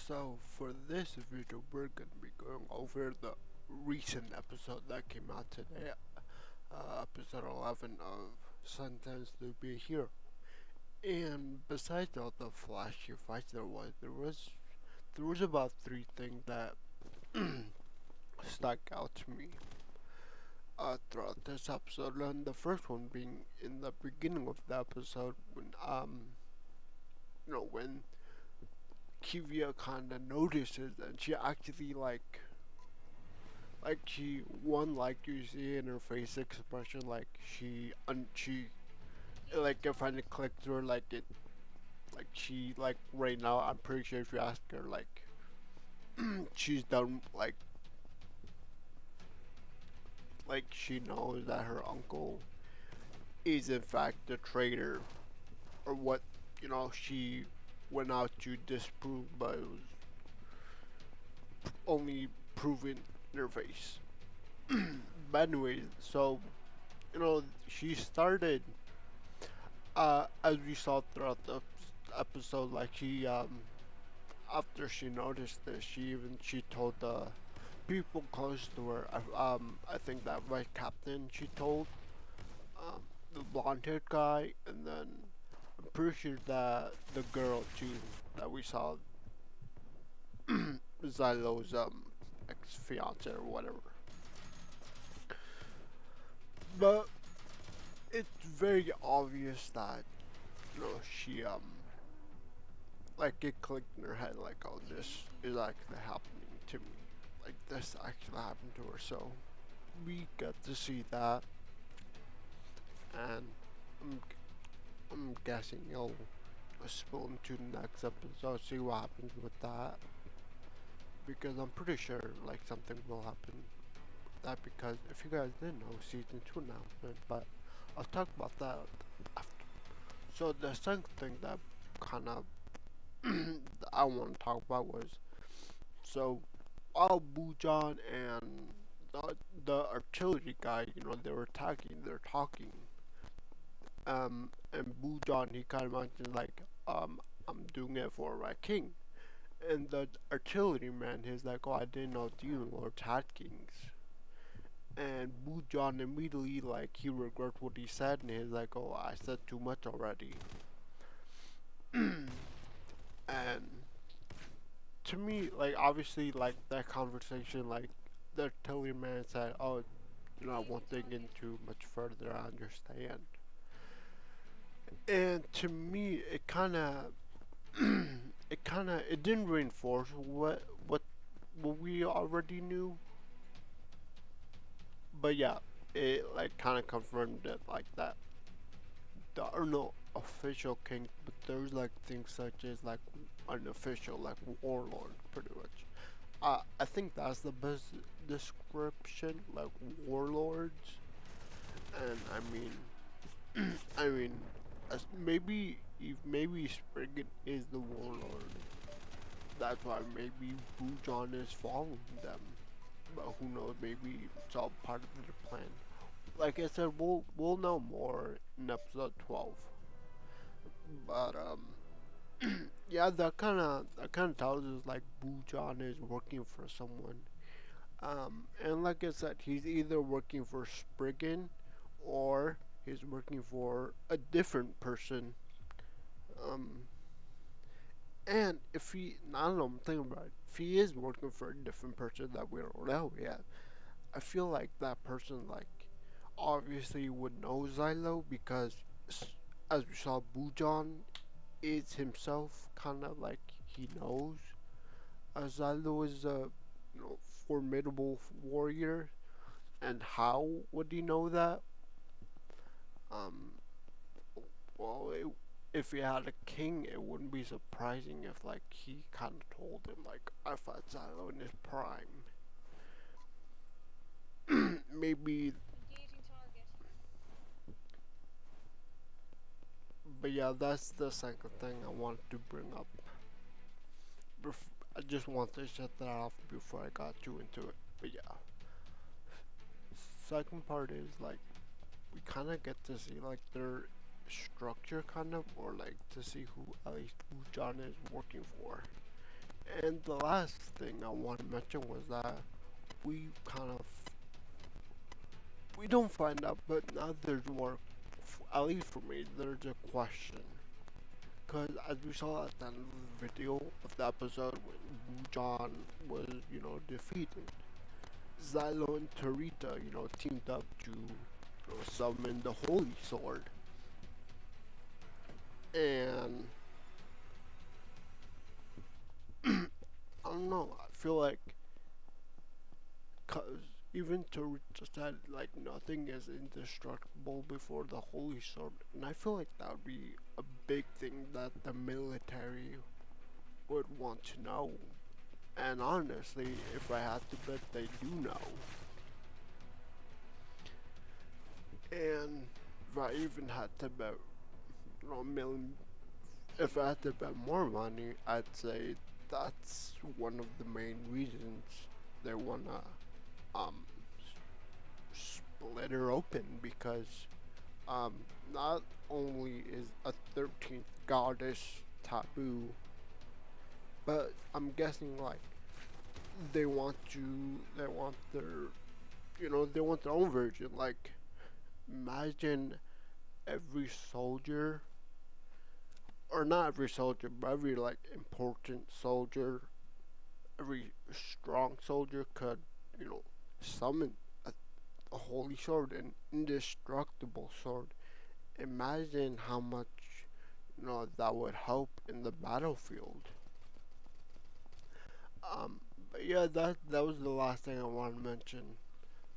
So for this video, we're going to be going over the recent episode that came out today, episode 11 of Sentence to Be a Hero. And besides all the flashy fights there was about three things that stuck out to me throughout this episode. And the first one being in the beginning of the episode when Kivia kind of notices and she actually she one, like you see in her face expression, like she like it finally clicked to her, like she, like right now I'm pretty sure if you ask her, like she's done, like she knows that her uncle is in fact the traitor, or what she went out to disprove, but it was only proven in her face. But anyways, so she started, as we saw throughout the episode, like she after she noticed this, she told the people close to her. I think that vice captain, she told um, the blonde-haired guy, and then I'm pretty sure that the girl too that we saw, Xylo's ex-fiance or whatever. But it's very obvious that she like it clicked in her head, like, oh, this is actually happening to me, like this actually happened to her. So we got to see that, and I'm, I'm guessing you'll spill into the next episode, see what happens with that, because I'm pretty sure like something will happen with that, because if you guys didn't know, season 2 announcement, but I'll talk about that after. So the second thing that kind of I want to talk about was, so while Bujan and the artillery guy, they were attacking, they're talking. And Bujan, he kind of mentioned, like, I'm doing it for my king. And the artillery man, he's like, oh, I didn't know Demon Lords had kings. And Bujan immediately, like, he regrets what he said, and he's like, oh, I said too much already. And to me, like, obviously, like, that conversation, like, the artillery man said, oh, I won't dig into much further, I understand. And to me, it didn't reinforce what we already knew, but yeah, it like kind of confirmed it, like that there are no official kings, but there's like things such as like unofficial, like warlord, pretty much. I think that's the best description, like warlords. And I mean, as maybe if maybe Spriggan is the warlord, that's why maybe Bujan is following them. But who knows? Maybe it's all part of their plan. Like I said, we'll know more in episode 12. But yeah, that kind of tells us like Bujan is working for someone. And like I said, he's either working for Spriggan or he's working for a different person. Um, and if he, I don't know, I'm thinking about it. If he is working for a different person that we don't know yet, I feel like that person, like, obviously would know Xylo, because as we saw, Bujan is himself kind of like he knows Xylo is a formidable warrior. And how would he know that? Um, well, if he had a king, it wouldn't be surprising if like he kind of told him, like, I fought Xylo in his prime. Maybe. But yeah, that's the second thing I wanted to bring up. I just want to shut that off before I got too into it. But yeah, second part is like we kind of get to see like their structure, kind of, or like to see who at least Bujan is working for. And the last thing I want to mention was that we kind of we don't find out, but now there's more. At least for me, there's a question. Because as we saw at the end of the video of the episode when John was, defeated, Xylo and Tarita, teamed up to summon the Holy Sword. And I don't know, I feel like, because even Tarita said, like, nothing is indestructible before the Holy Sword. And I feel like that would be a big thing that the military would want to know. And honestly, if I had to bet, they do know. And if I even had to bet, a million, if I had to bet more money, I'd say that's one of the main reasons they wanna um split her open, because um not only is a 13th goddess taboo, but I'm guessing like they want their they want their own version. Like, imagine every soldier, or not every soldier, but every like important soldier, every strong soldier could, you know, summon a holy sword, an indestructible sword. Imagine how much, that would help in the battlefield. But yeah, that was the last thing I wanted to mention.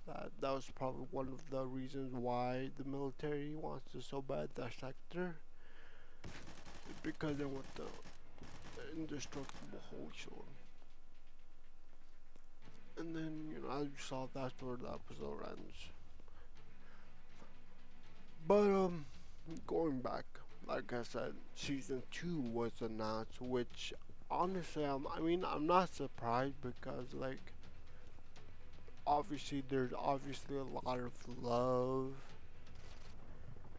That was probably one of the reasons why the military wants to so bad that sector, because they want the indestructible holy sword. And then, as you saw, that's where the episode ends. But, going back, like I said, season 2 was announced, which honestly, I'm not surprised because, like, obviously, there's obviously a lot of love.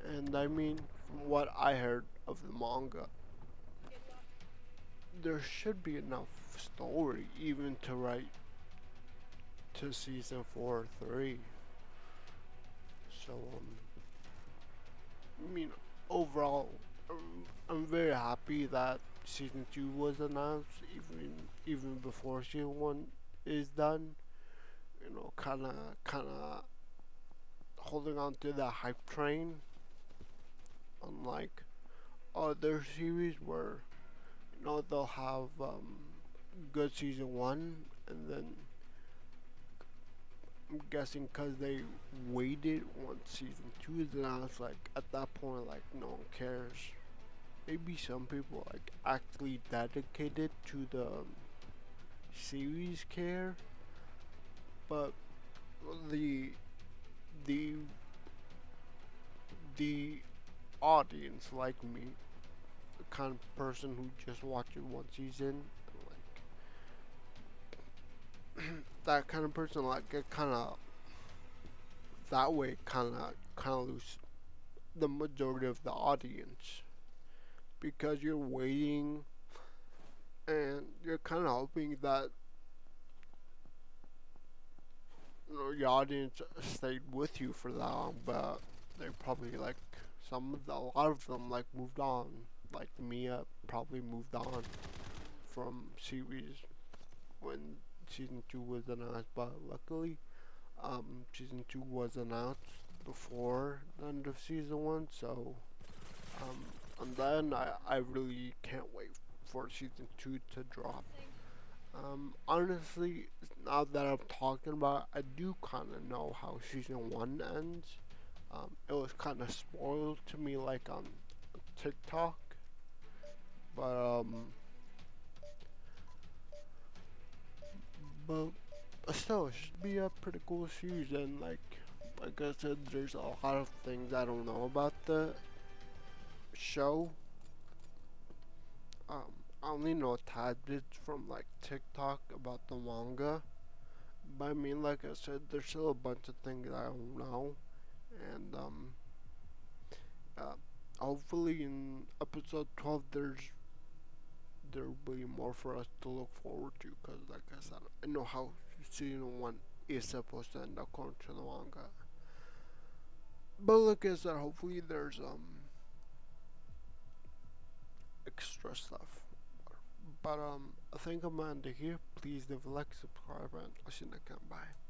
And I mean, from what I heard of the manga, there should be enough story even to write to season 4 or 3. So, I mean, overall, I'm very happy that season 2 was announced, even before season 1 is done. Kind of holding on to the hype train, unlike other series where they'll have good season 1, and then I'm guessing because they waited once season 2 is announced, like at that point, like no one cares. Maybe some people like actually dedicated to the series care, but the the the audience like me, the kind of person who just watches one season, like that kind of person, like it kind of that way kind of lose the majority of the audience, because you're waiting and you're kind of hoping that your audience stayed with you for that long, but they probably like a lot of them like moved on. Like Mia probably moved on from series when season 2 was announced, but luckily, season 2 was announced before the end of season 1, so and then I really can't wait for season 2 to drop. Honestly, now that I'm talking about, I do kind of know how season 1 ends. It was kind of spoiled to me, like on TikTok, but but still, it should be a pretty cool series. And like I said, there's a lot of things I don't know about the show. Um, I only know tad bits from like TikTok about the manga. But I mean, like I said, there's still a bunch of things I don't know, and uh, hopefully in episode 12 there'll be more for us to look forward to. Cause like I said, I know how season one is supposed to end according to the manga. But like I said, hopefully there's extra stuff. But I think I'm gonna end it here. Please leave a like, subscribe, and I'll see you next time. Bye.